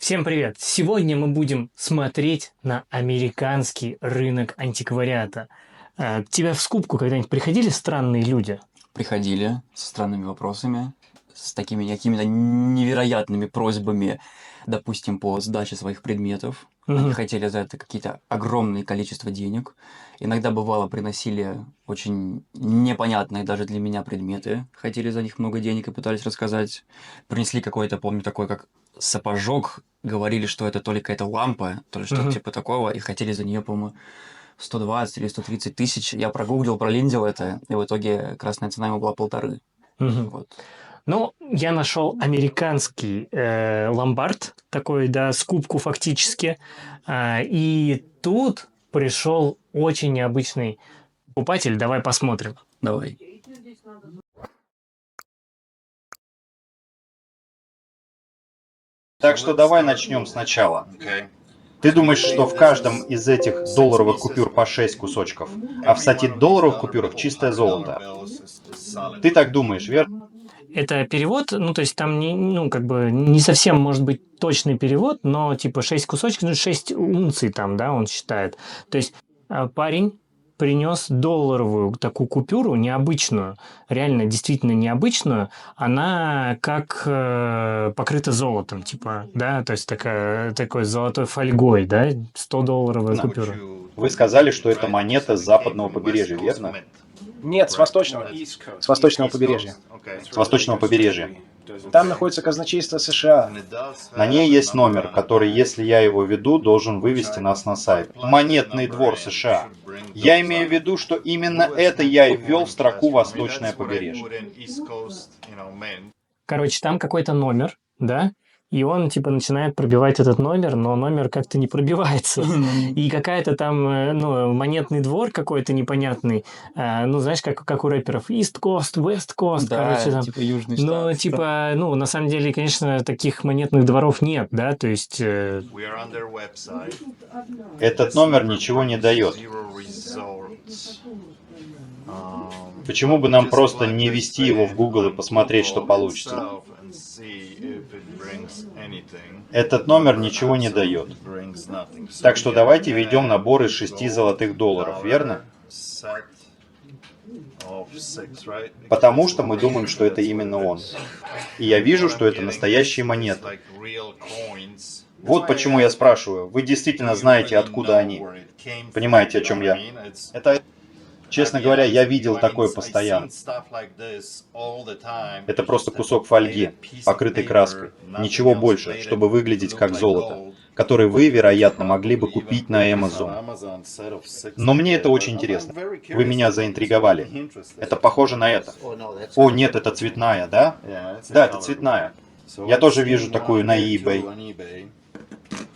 Всем привет! Сегодня мы будем смотреть на американский рынок антиквариата. К тебе в скупку когда-нибудь приходили странные люди? Приходили со странными вопросами, с такими какими-то невероятными просьбами, допустим, по сдаче своих предметов. Они Мгм. хотели за это какие-то огромные количества денег. Иногда бывало приносили очень непонятные даже для меня предметы, хотели за них много денег и пытались рассказать. Принесли какой-то, помню, такой как сапожок, говорили, что это то ли какая-то лампа, то ли что-то Мгм. типа такого, и хотели за нее, по-моему, 120 или 130 тысяч. Я прогуглил, пролиндил это, и в итоге красная цена ему была 1,5. Мгм. Вот. Ну, я нашел американский ломбард, такой, да, скупку фактически. И тут пришел очень необычный покупатель. Давай посмотрим. Давай. Так что давай начнем сначала. Ты думаешь, что в каждом из этих долларовых купюр по 6 кусочков, а в 100 долларовых купюрах чистое золото? Ты так думаешь, верно? Это перевод, ну, то есть там не, ну, как бы не совсем может быть точный перевод, но типа 6 кусочков, ну, 6 унций там, да, он считает. То есть парень принес долларовую такую купюру, необычную, реально действительно необычную, она как покрыта золотом, типа, да, то есть такой золотой фольгой, да, 100-долларовая купюра. Вы сказали, что это монета с западного побережья, верно? Нет, с восточного. С восточного побережья. С восточного побережья. Там находится казначейство США. На ней есть номер, который, если я его введу, должен вывести нас на сайт. Монетный двор США. Я имею в виду, что именно это я и ввел в строку «Восточное побережье». Короче, там какой-то номер, да, и он типа начинает пробивать этот номер, но номер как-то не пробивается. И какая-то там, ну, монетный двор какой-то непонятный, ну, знаешь, как у рэперов, East Coast, West Coast, короче, Да, там. типа Южный Ну, штат. типа, ну, на самом деле, конечно, таких монетных дворов нет, да, то есть... Этот номер ничего не дает. Почему бы нам просто не ввести его в Google и посмотреть, что получится? Этот номер ничего не дает. Так что давайте введем набор из 6 золотых долларов, верно? Потому что мы думаем, что это именно он. И я вижу, что это настоящие монеты. Вот почему я спрашиваю, вы действительно знаете, откуда они? Понимаете, о чем я? Это, честно говоря, я видел такое постоянно. Это просто кусок фольги, покрытый краской. Ничего больше, чтобы выглядеть как золото, которое вы, вероятно, могли бы купить на Amazon. Но мне это очень интересно. Вы меня заинтриговали. Это похоже на это. О, нет, это цветная, да? Да, это цветная. Я тоже вижу такую на eBay.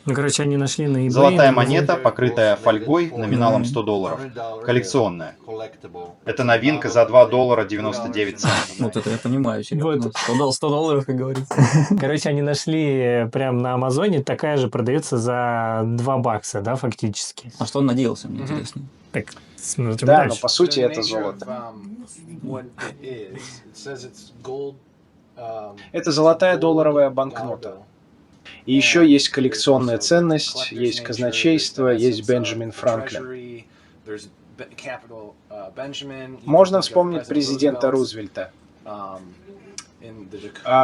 Ну, короче, они нашли на eBay. Золотая монета, покрытая фольгой номиналом 100 долларов. Коллекционная. Это новинка за 2 доллара 99 центов. Вот это я понимаю, серьезно. Вот. 100 долларов, как говорится. Короче, они нашли прям на Амазоне, такая же продается за 2 бакса, да, фактически. А что он надеялся, мне интересно? Так, смотрим Да, но дальше. по сути это золото. Это золотая долларовая банкнота. И еще есть коллекционная ценность, есть казначейство, есть Бенджамин Франклин. Можно вспомнить президента Рузвельта. А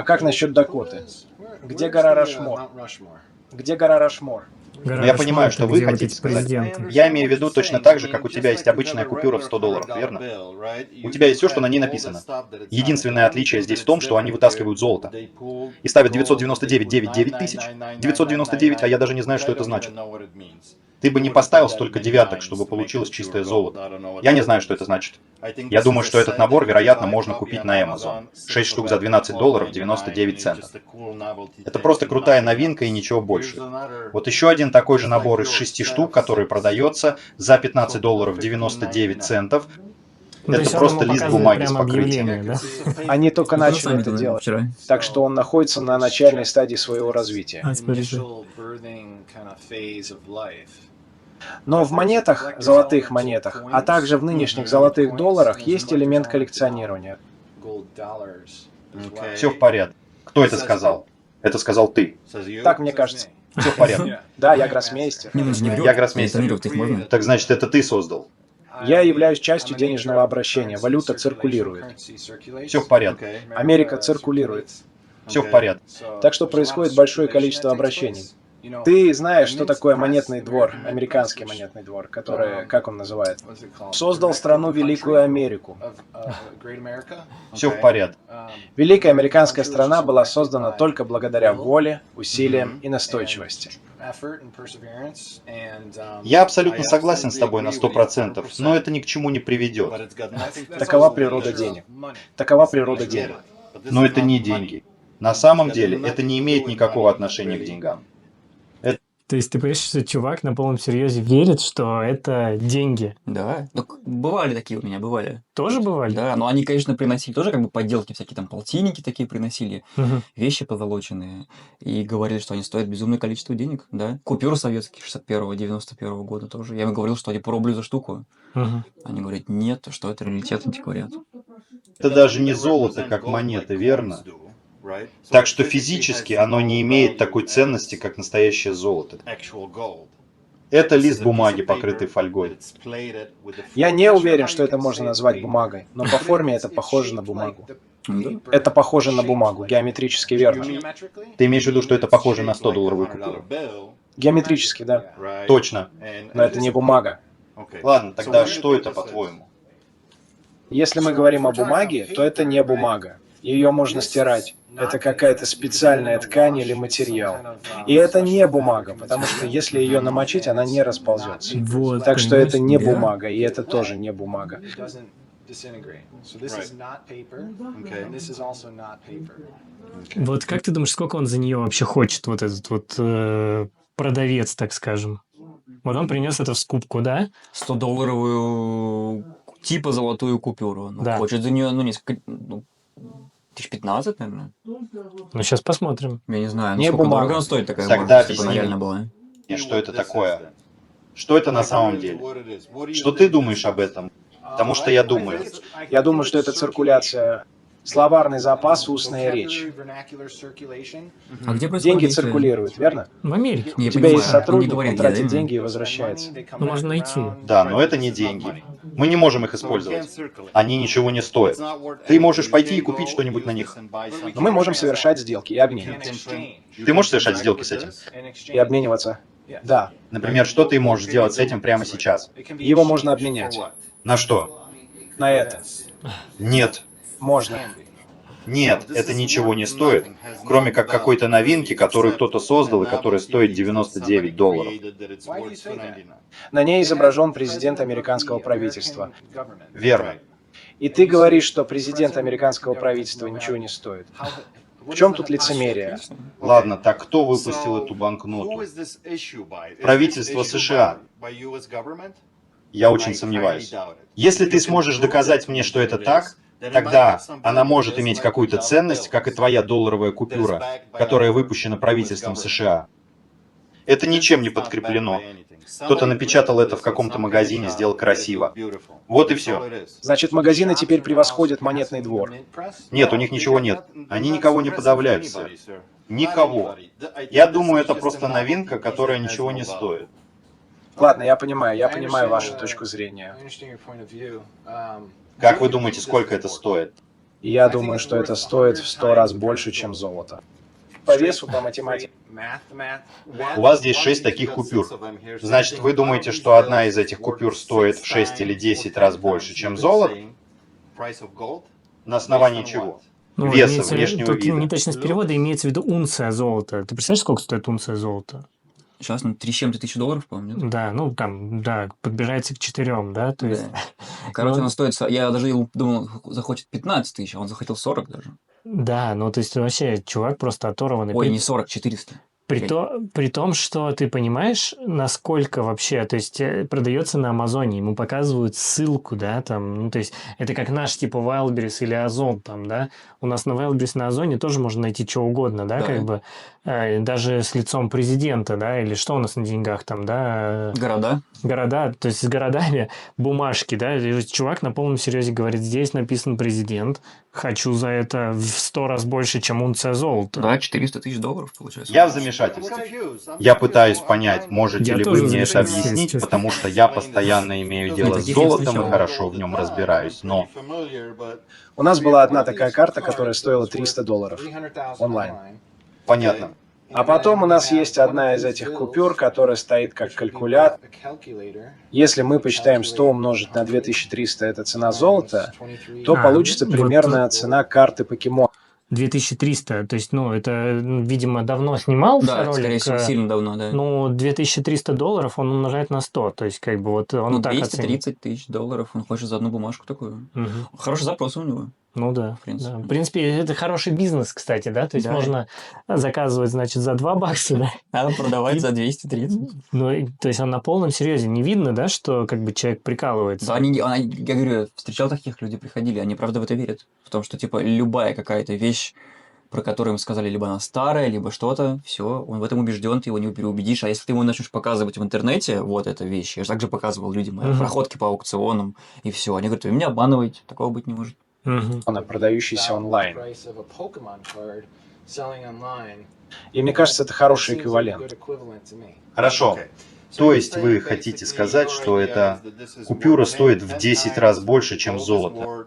как насчет Дакоты? Где гора Рашмор? Где гора Рашмор? Гора Я понимаю, Рашмор, что это вы где вот хотите эти сказать. президенты. Я имею в виду точно так же, как у тебя есть обычная купюра в 100 долларов, верно? У тебя есть все, что на ней написано. Единственное отличие здесь в том, что они вытаскивают золото. И ставят 999 тысяч, 999, а я даже не знаю, что это значит. Ты бы не поставил столько девяток, чтобы получилось чистое золото. Я не знаю, что это значит. Я думаю, что этот набор, вероятно, можно купить на Amazon. 6 штук за 12 долларов 99 центов. Это просто крутая новинка и ничего больше. Вот еще один такой же набор из 6 штук, который продается за 15 долларов 99 центов. Ну, то Это есть он просто ему лист показывает бумаги с прям покрытием. объявление, да? Они только Ну, начали сами это говорили делать. вчера. Так что он находится на начальной стадии своего развития. Но в монетах, золотых монетах, а также в нынешних золотых долларах есть элемент коллекционирования. Все в порядке. Кто это сказал? Это сказал ты. Так мне кажется. Все в порядке. Да, я гроссмейстер. Не, ну же не врет. Я гроссмейстер. Это не врет, их можно. Так значит, это ты создал. Я являюсь частью денежного обращения. Валюта циркулирует. Все в порядке. Америка циркулирует. Все в порядке. Так что происходит большое количество обращений. Ты знаешь, что такое монетный двор, американский монетный двор, который, как он называет, создал страну Великую Америку. Все в порядке. Великая американская страна была создана только благодаря воле, усилиям и настойчивости. Я абсолютно согласен с тобой на 100%, но это ни к чему не приведет. Такова природа денег. Такова природа денег. Но это не деньги. На самом деле, это не имеет никакого отношения к деньгам. То есть ты понимаешь, что чувак на полном серьезе верит, что это деньги? Да. Ну, бывали такие у меня, бывали. Тоже бывали? Да, но они, конечно, приносили тоже как бы подделки, всякие там полтинники такие приносили, Мгм. вещи позолоченные, и говорили, что они стоят безумное количество денег, да. Купюры советские 61-го, 91-го года тоже. Я им говорил, что они по рублю за штуку. Мгм. Они говорят, нет, что это раритет, антиквариат. Это даже не золото, как монеты, верно? Так что физически оно не имеет такой ценности, как настоящее золото. Это лист бумаги, покрытый фольгой. Я не уверен, что это можно назвать бумагой, но по форме это похоже на бумагу. Да. Это похоже на бумагу, геометрически верно. Ты имеешь в виду, что это похоже на 100-долларовую купюру? Геометрически, да. Точно. Но это не бумага. Ладно, тогда что это, по-твоему? Если мы говорим о бумаге, то это не бумага. Ее можно стирать. Это какая-то специальная ткань или материал. И это не бумага, потому что если ее намочить, она не расползется. Вот, Так что это не Да. бумага, и это тоже не бумага. Вот как ты думаешь, сколько он за нее вообще хочет, вот этот вот продавец, так скажем? Вот он принес это в скупку, да? 100-долларовую типа золотую купюру. Ну, Да. хочет за нее, ну, несколько, 15, наверное. Ну, сейчас посмотрим. Я не знаю, ну, Не сколько бумага. дорого она стоит такая Тогда может, если бы она объясни реально мне. была. И что это такое? Что это на самом деле? Что ты думаешь об этом? Потому что я думаю. Я думаю, что это циркуляция, словарный запас, устная речь. А где происходит Деньги действие? циркулируют, верно? В Америке. Не, У я тебя есть понимаю, он не сотрудник, говорит, он где, тратит именно. деньги и возвращается. Ну, можно найти. Да, но это не деньги. Мы не можем их использовать. Они ничего не стоят. Ты можешь пойти и купить что-нибудь на них. Но мы можем совершать сделки и обмениваться. Ты можешь совершать сделки с этим? И обмениваться. Да. Например, что ты можешь сделать с этим прямо сейчас? Его можно обменять. На что? На это. Нет. Можно. Нет, это ничего не стоит, кроме как какой-то новинки, которую кто-то создал и которая стоит $99. На ней изображен президент американского правительства. Верно. И ты говоришь, что президент американского правительства ничего не стоит. В чем тут лицемерие? Ладно, так кто выпустил эту банкноту? Правительство США. Я очень сомневаюсь. Если ты сможешь доказать мне, что это так, тогда она может иметь какую-то ценность, как и твоя долларовая купюра, которая выпущена правительством США. Это ничем не подкреплено. Кто-то напечатал это в каком-то магазине, сделал красиво. Вот и все. Значит, магазины теперь превосходят монетный двор. Нет, у них ничего нет. Они никого не подавляют, сэр. Никого. Я думаю, это просто новинка, которая ничего не стоит. Ладно, я понимаю вашу точку зрения. Как вы думаете, сколько это стоит? И я думаю, что это стоит в 100 раз больше, чем золото. По весу, по математике. У вас здесь 6 таких купюр. Значит, вы думаете, что одна из этих купюр стоит в 6 или 10 раз больше, чем золото? На основании чего? Ну, Веса, имеется в внешнего виду, тут вида. неточность перевода, имеется в виду унция золота. Ты представляешь, сколько стоит унция золота? Сейчас, ну, 3 с чем-то тысячи долларов, по-моему, нет? Да, ну там, да, подбирается к 4, да, то есть... Да. Короче, Ну, она стоит, я даже думал, захочет 15 тысяч, а он захотел 40 даже. Да, ну то есть вообще чувак просто оторванный. Ой, не 40, 400. При том, что ты понимаешь, насколько вообще, то есть продается на Амазоне, ему показывают ссылку, да, там, ну, то есть это как наш типа Wildberries или Озон там, да, у нас на Wildberries, на Озоне тоже можно найти что угодно, да, Да. как бы, даже с лицом президента, да, или что у нас на деньгах там, да, Города. города, то есть с городами бумажки, да, и чувак на полном серьезе говорит, здесь написан президент, хочу за это в 100 раз больше, чем унция золота. Да, 400 тысяч долларов получается. Я в замешательстве. Я пытаюсь понять, можете Я ли тоже вы в мне это замешательстве, если объяснить, честно. потому что я постоянно имею дело с таких я золотом и встречал. хорошо в нем разбираюсь, но У нас была одна такая карта, которая стоила $300 онлайн. понятно. А потом у нас есть одна из этих купюр, которая стоит как калькулятор. Если мы посчитаем 100 умножить на 2300, это цена золота, то А, получится вот примерно цена карты покемон. 2300, то есть, ну, это, видимо, давно снимался Да, ролик. скорее всего, сильно давно, да. Ну, $2300 он умножает на 100, то есть, как бы, вот он Ну, так оценил. 230 тысяч долларов он хочет за одну бумажку такую. Мгм. Хороший запрос у него. Ну да, В принципе. да. В принципе, это хороший бизнес, кстати, да, то есть Да. можно заказывать, значит, за $2, да, Надо продавать И- за 230. ну, то есть он на полном серьезе, не видно, да, что как бы человек прикалывается. Да, я говорю, встречал таких, люди приходили, они правда в это верят. В том, что, типа, любая какая-то вещь, про которую ему сказали, либо она старая, либо что-то, все, он в этом убежден, ты его не переубедишь. А если ты ему начнешь показывать в интернете, вот эта вещь, я же также показывал людям Мгм. проходки по аукционам, и все, они говорят, вы меня обманываете, такого быть не может. Мгм. Продающийся онлайн. И мне кажется, это хороший эквивалент. Хорошо. То есть вы хотите сказать, что эта купюра стоит в 10 раз больше, чем золото?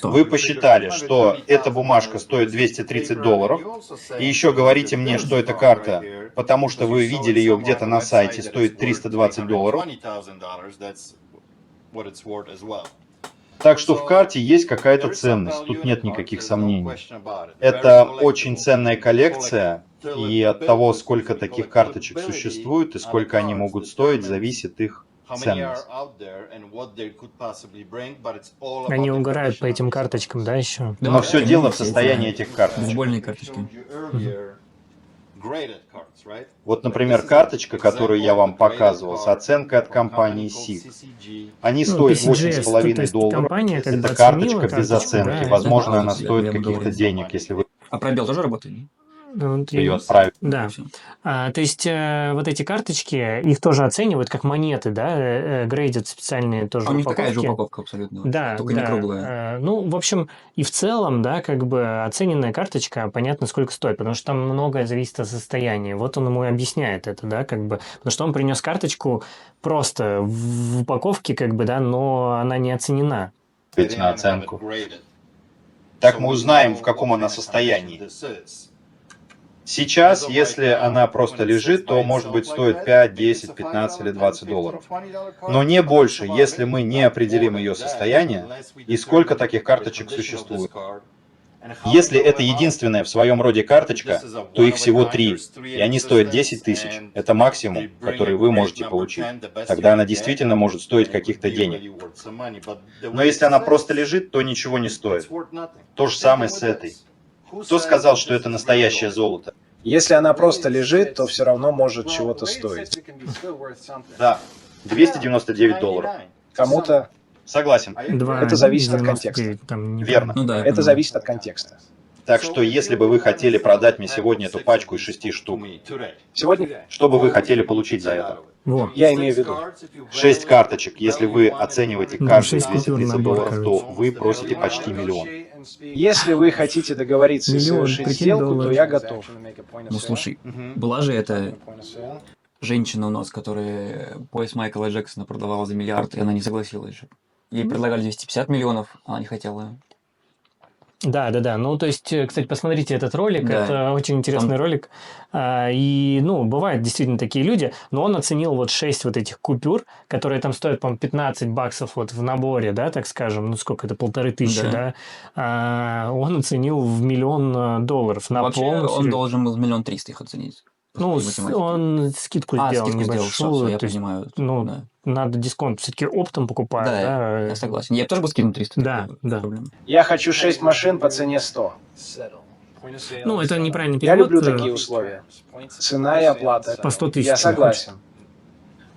Вы посчитали, что эта бумажка стоит $230, и еще говорите мне, что эта карта, потому что вы видели ее где-то на сайте, стоит $320. Так что в карте есть какая-то ценность, тут нет никаких сомнений. Это очень ценная коллекция, и от того, сколько таких карточек существует и сколько они могут стоить, зависит их ценность. Они угорают по этим карточкам, да, еще? Да, Но все они дело в все состоянии эти этих карточек. бейсбольные карточки. Вот, например, карточка, которую я вам показывал, с оценкой от компании SIG. Они Ну, стоят PCGS, то $8,5 есть долларов. компания как бы Это оценила карточка без карточку, оценки. да, Возможно, да, она я стоит бы каких-то говорил. денег, если вы А пробел тоже работает? Ну, вот ее я- отправите. Да. Всё. То есть вот эти карточки, их тоже оценивают как монеты, да, грейдят специальные тоже А у них такая же упаковки. упаковка абсолютно. Да, Только да. не круглая. Ну, в общем, и в целом, да, как бы оцененная карточка, понятно, сколько стоит, потому что там многое зависит от состояния. Вот он ему и объясняет это, да, как бы, потому что он принес карточку просто в упаковке, как бы, да, но она не оценена. Ведь на оценку. Так мы узнаем, в каком она состоянии. Сейчас, если она просто лежит, то, может быть, стоит 5, 10, 15 или 20 долларов. Но не больше, если мы не определим ее состояние и сколько таких карточек существует. Если это единственная в своем роде карточка, то их всего 3, и они стоят 10 тысяч. Это максимум, который вы можете получить. Тогда она действительно может стоить каких-то денег. Но если она просто лежит, то ничего не стоит. То же самое с этой. Кто сказал, что это настоящее золото? Если она просто лежит, то все равно может чего-то стоить. Да, $299. Кому-то Согласен. Это зависит от контекста. 2,99, там не Верно. Ну да, я это понимаю. зависит от контекста. Так что, если бы вы хотели продать мне сегодня эту пачку из 6 штук, Сегодня что бы вы хотели получить за это? Вот. я имею в виду, 6 карточек. Если вы оцениваете Ну, каждую 6 купюр 230 набор, долларов, то короче. вы просите почти миллион. если вы хотите договориться и Миллион, совершить прикинь, сделку, то долларов. я готов. Ну слушай, была же эта женщина у нас, которая пояс Майкла Джексона продавала за миллиард, и она не согласилась же. Ей предлагали 250 миллионов, а она не хотела. Да, да, да. Ну, то есть, кстати, посмотрите этот ролик. Да. Это очень интересный ролик. И, ну, бывают действительно такие люди, но он оценил вот 6 вот этих купюр, которые там стоят, по-моему, $15 вот в наборе, да, так скажем. Ну, сколько это, 1500, Да. да. Он оценил в $1 миллион на Вообще, полном он серьезе. должен был 1 300 000 их оценить. Ну, Просто по математике. он скидку сделал скидку сделал, небольшую. всё, я то есть, понимаю. ну, Да. надо дисконт. Все-таки оптом покупают, Да, да. я согласен. Я бы тоже бы скинул 300. Да, да. Проблем. Я хочу 6 машин по цене 100. Ну, это неправильный Я перевод. люблю такие условия. Цена и оплата. По 100 тысяч. Я согласен.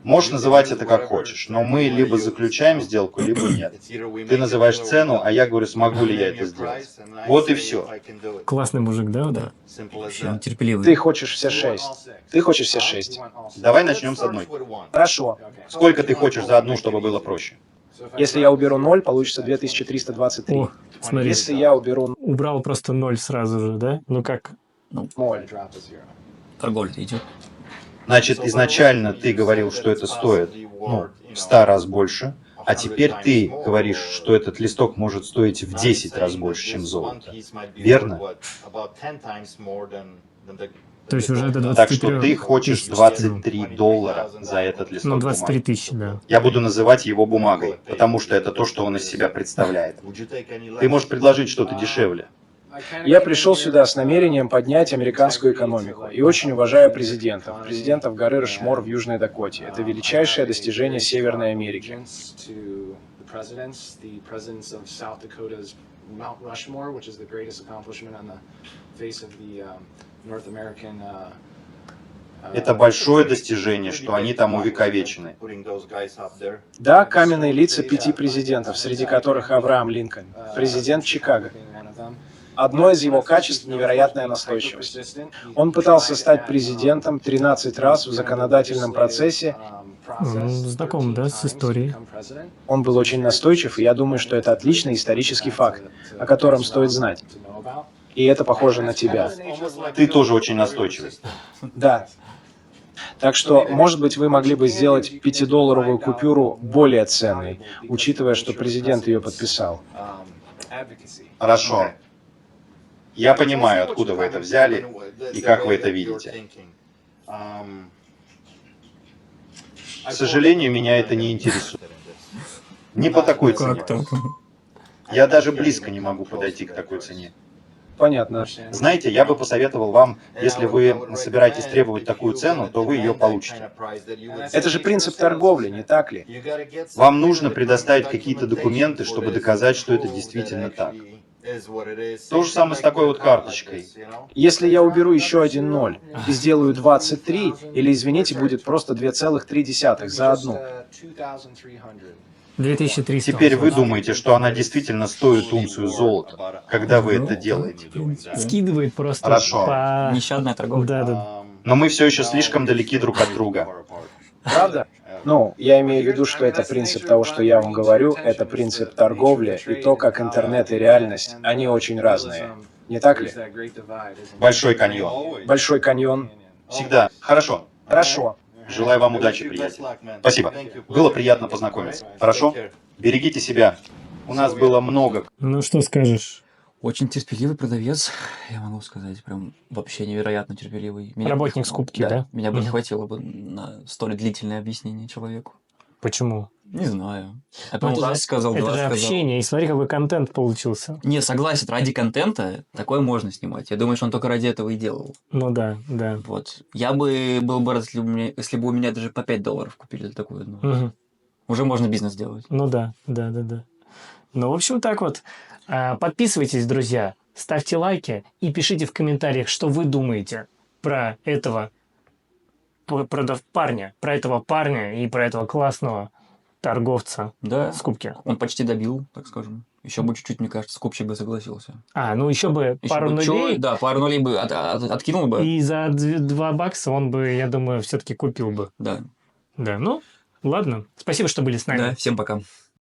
Можешь называть это как хочешь, но мы либо заключаем сделку, либо нет. Ты называешь цену, а я говорю, смогу ли я это сделать. Вот и все. Классный мужик, да? Да. Вообще, он терпеливый. Ты хочешь все 6. Ты хочешь все 6. Давай начнем с одной. Хорошо. Сколько ты хочешь за одну, чтобы было проще? Если я уберу 0, получится 2323. О, смотри, Если я уберу убрал просто 0 сразу же, да? Ну как? 0, Торговля идет. Значит, изначально ты говорил, что это стоит, в 100 раз больше, а теперь ты говоришь, что этот листок может стоить в 10 раз больше, чем золото. Верно? То есть уже до 23 Так что ты хочешь тысяч. $23 за этот листок Ну, 23 бумаги. тысячи, да. Я буду называть его бумагой, потому что это то, что он из себя представляет. Ты можешь предложить что-то дешевле. Я пришел сюда с намерением поднять американскую экономику и очень уважаю президентов горы Рашмор в Южной Дакоте. Это величайшее достижение Северной Америки. Это большое достижение, что они там увековечены. Да, каменные лица 5 президентов, среди которых Авраам Линкольн, президент Чикаго. Одно из его качеств – невероятная настойчивость. Он пытался стать президентом 13 раз в законодательном процессе. Ну, знаком, да, с историей. Он был очень настойчив, и я думаю, что это отличный исторический факт, о котором стоит знать. И это похоже на тебя. Ты тоже очень настойчивый. Да. Так что, может быть, вы могли бы сделать 5-долларовую купюру более ценной, учитывая, что президент ее подписал. Хорошо. Я понимаю, откуда вы это взяли и как вы это видите. К сожалению, меня это не интересует. Не по такой цене. Как так? Я даже близко не могу подойти к такой цене. Понятно. Знаете, я бы посоветовал вам, если вы собираетесь требовать такую цену, то вы ее получите. Это же принцип торговли, не так ли? Вам нужно предоставить какие-то документы, чтобы доказать, что это действительно так. То же самое с такой вот карточкой. Если я уберу еще один 0 и сделаю 23, или, извините, будет просто 2,3 за одну. 2300. Теперь вы думаете, что она действительно стоит унцию золота, когда вы это делаете. Скидывает просто Хорошо. по... Нещадная торговля. Да, да. Но мы все еще слишком далеки друг от друга. Правда? Ну, я имею в виду, что это принцип того, что я вам говорю, это принцип торговли, и то, как интернет и реальность, они очень разные. Не так ли? Большой каньон. Большой каньон. Всегда. Хорошо. Хорошо. Желаю вам удачи, приятель. Спасибо. Было приятно познакомиться. Хорошо? Берегите себя. У нас было много. Ну, что скажешь? Очень терпеливый продавец, я могу сказать, прям вообще невероятно терпеливый. Работник скупки, да? Меня бы не Мгм. хватило бы на столь длительное объяснение человеку. Почему? Не знаю. Я, Ну, по-моему, это раз же- сказал, Это два же сказал. общение, и смотри, какой контент получился. Не, согласен, ради контента такое можно снимать. Я думаю, что он только ради этого и делал. Ну да, да. Вот. Я бы был бы рад, если бы у меня даже по $5 купили за такую одну. Мгм. Уже можно бизнес делать. Ну да, да, да, да. Ну, в общем, так вот. Подписывайтесь, друзья, ставьте лайки и пишите в комментариях, что вы думаете про этого парня, про этого парня и про этого классного торговца Да, скупки. он почти добил, так скажем. Еще бы чуть-чуть, мне кажется, скупщик бы согласился. Ну еще бы Еще пару бы нулей, да, пару нулей бы откинул бы. и за $2 он бы, я думаю, все-таки купил бы. Да. Да, ну, ладно. Спасибо, что были с нами. Да, всем пока.